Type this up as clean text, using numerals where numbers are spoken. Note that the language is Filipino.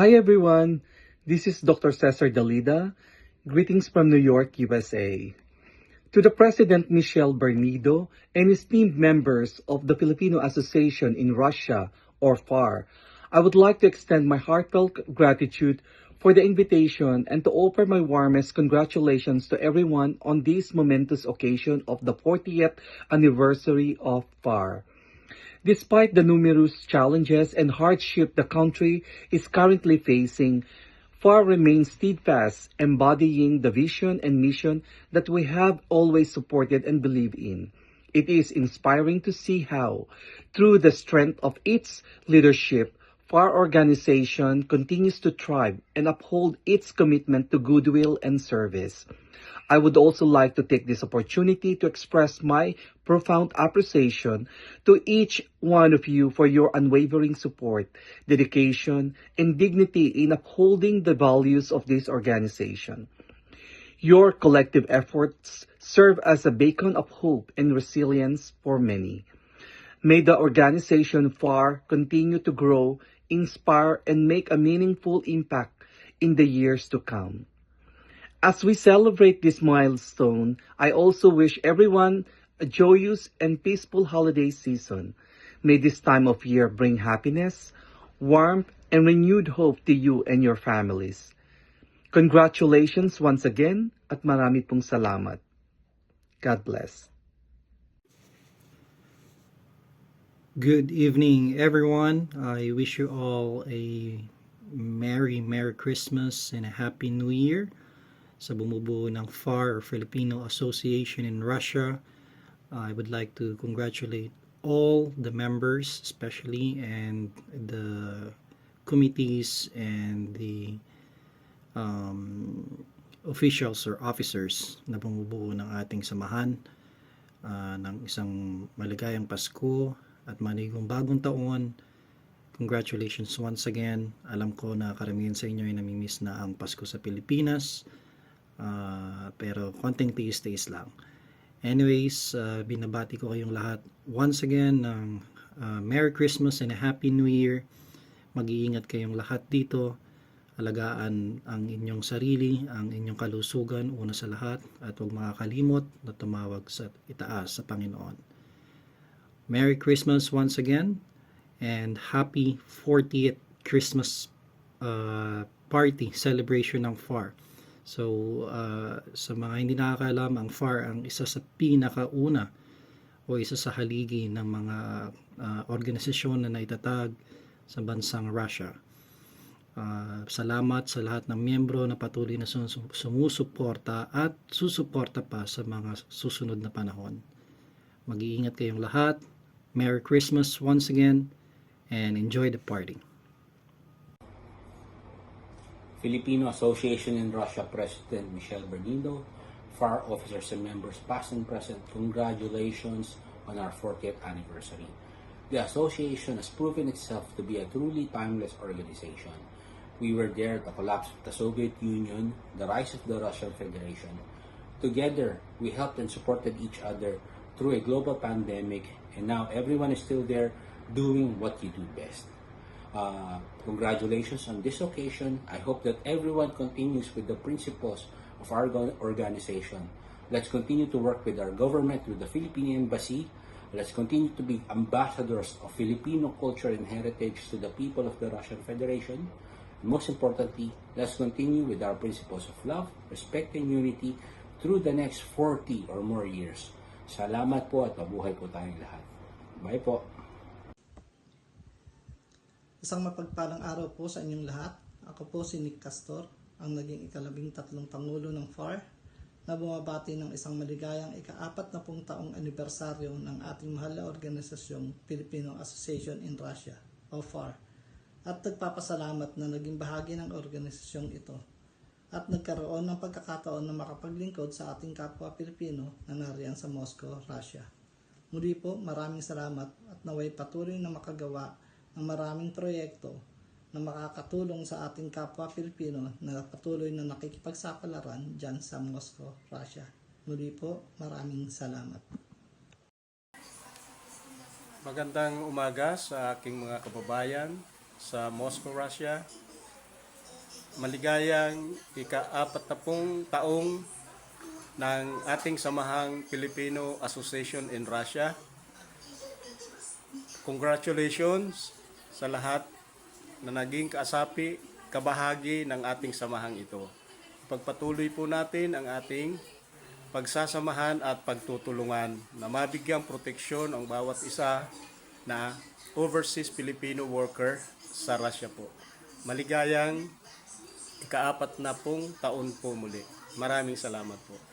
Hi everyone, this is Dr. Cesar Dalida. Greetings from New York, USA. To the President Michel Barnido and esteemed members of the Filipino Association in Russia, or FAR, I would like to extend my heartfelt gratitude for the invitation and to offer my warmest congratulations to everyone on this momentous occasion of the 40th anniversary of FAR. Despite the numerous challenges and hardship the country is currently facing, FAR remains steadfast, embodying the vision and mission that we have always supported and believed in. It is inspiring to see how, through the strength of its leadership, FAR organization continues to thrive and uphold its commitment to goodwill and service. I would also like to take this opportunity to express my profound appreciation to each one of you for your unwavering support, dedication, and dignity in upholding the values of this organization. Your collective efforts serve as a beacon of hope and resilience for many. May the organization FAR continue to grow, inspire, and make a meaningful impact in the years to come. As we celebrate this milestone, I also wish everyone a joyous and peaceful holiday season. May this time of year bring happiness, warmth, and renewed hope to you and your families. Congratulations once again at marami pong salamat. God bless. Good evening, everyone. I wish you all a Merry Christmas and a Happy New Year. Sa bumubuo ng FAR or Filipino Association in Russia, I would like to congratulate all the members, especially, and the committees and the officials or officers na bumubuo ng ating samahan ng isang maligayang Pasko at maligong bagong taon. Congratulations once again. Alam ko na karamihan sa inyo ay namimiss na ang Pasko sa Pilipinas. Pero konting tiis-tiis lang. Anyways, binabati ko kayong lahat once again ng Merry Christmas and a Happy New Year. Mag-iingat kayong lahat dito. Alagaan ang inyong sarili, ang inyong kalusugan una sa lahat, at huwag makakalimot na tumawag sa itaas sa Panginoon. Merry Christmas once again and happy 40th Christmas party celebration ng FAR. So, sa mga hindi nakakaalam, ang FAR ang isa sa pinakauna o isa sa haligi ng mga organisasyon na naitatag sa bansang Russia. Salamat sa lahat ng miyembro na patuloy na sumusuporta at susuporta pa sa mga susunod na panahon. Mag-iingat kayong lahat. Merry Christmas once again and enjoy the party. Filipino Association in Russia President Michel Barnido, FAR officers and members past and present, congratulations on our 40th anniversary. The association has proven itself to be a truly timeless organization. We were there at the collapse of the Soviet Union, the rise of the Russian Federation. Together, we helped and supported each other through a global pandemic, and now everyone is still there doing what you do best. Congratulations on this occasion. I hope that everyone continues with the principles of our organization. Let's continue to work with our government, with the Philippine Embassy. Let's continue to be ambassadors of Filipino culture and heritage to the people of the Russian Federation. Most importantly, let's continue with our principles of love, respect, and unity through the next 40 or more years. Salamat po at mabuhay po tayong lahat. Bye po. Isang mapagpalang araw po sa inyong lahat. Ako po si Nick Castor, ang naging ika-13 Pangulo ng FAR, na bumabati ng isang maligayang ika-40 taong anibersaryo ng ating mahal na organisasyong Filipino Association in Russia, o FAR, at nagpapasalamat na naging bahagi ng organisasyong ito at nagkaroon ng pagkakataon na makapaglingkod sa ating kapwa Pilipino na nariyan sa Moscow, Russia. Muli po, maraming salamat at naway patuloy na makagawa ng maraming proyekto na makakatulong sa ating kapwa Pilipino na patuloy na nakikipagsapalaran dyan sa Moscow, Russia. Muli po, maraming salamat. Magandang umaga sa aking mga kababayan sa Moscow, Russia. maligayang ika-40 taong ng ating samahang Filipino Association in Russia. Congratulations sa lahat na naging kaasapi, kabahagi ng ating samahang ito. Pagpatuloy po natin ang ating pagsasamahan at pagtutulungan na mabigyang proteksyon ang bawat isa na overseas Filipino worker sa Russia po. Maligayang ika-40 taon po muli. Maraming salamat po.